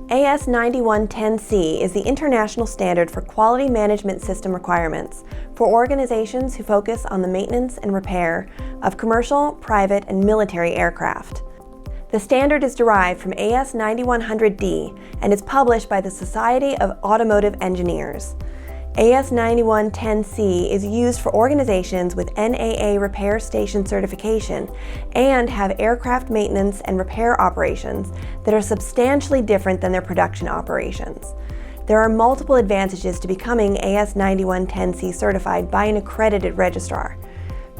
AS9110C is the international standard for quality management system requirements for organizations who focus on the maintenance and repair of commercial, private, and military aircraft. The standard is derived from AS9100D and is published by the Society of Automotive Engineers. AS9110C is used for organizations with NAA repair station certification and have aircraft maintenance and repair operations that are substantially different than their production operations. There are multiple advantages to becoming AS9110C certified by an accredited registrar.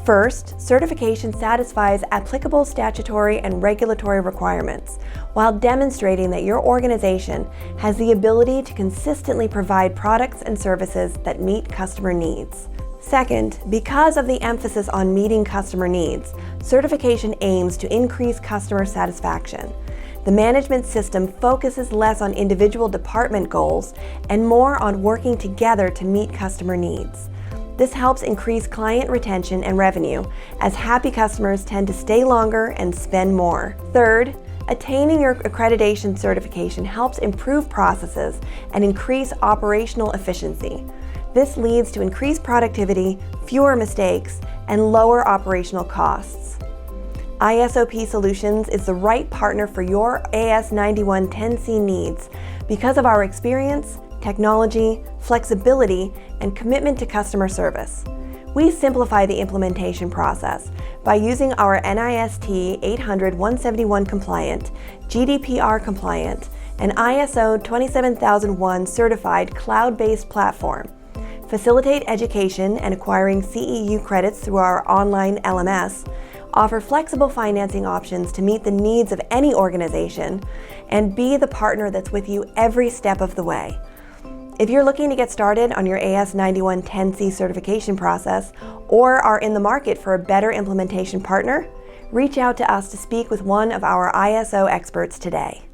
First, certification satisfies applicable statutory and regulatory requirements, while demonstrating that your organization has the ability to consistently provide products and services that meet customer needs. Second, because of the emphasis on meeting customer needs, certification aims to increase customer satisfaction. The management system focuses less on individual department goals and more on working together to meet customer needs. This helps increase client retention and revenue, as happy customers tend to stay longer and spend more. Third, attaining your accreditation certification helps improve processes and increase operational efficiency. This leads to increased productivity, fewer mistakes, and lower operational costs. ISOP Solutions is the right partner for your AS9110C needs because of our experience, technology, flexibility, and commitment to customer service. We simplify the implementation process by using our NIST 800-171 compliant, GDPR compliant, and ISO 27001 certified cloud-based platform, facilitate education and acquiring CEU credits through our online LMS, offer flexible financing options to meet the needs of any organization, and be the partner that's with you every step of the way. If you're looking to get started on your AS9110C certification process or are in the market for a better implementation partner, reach out to us to speak with one of our ISO experts today.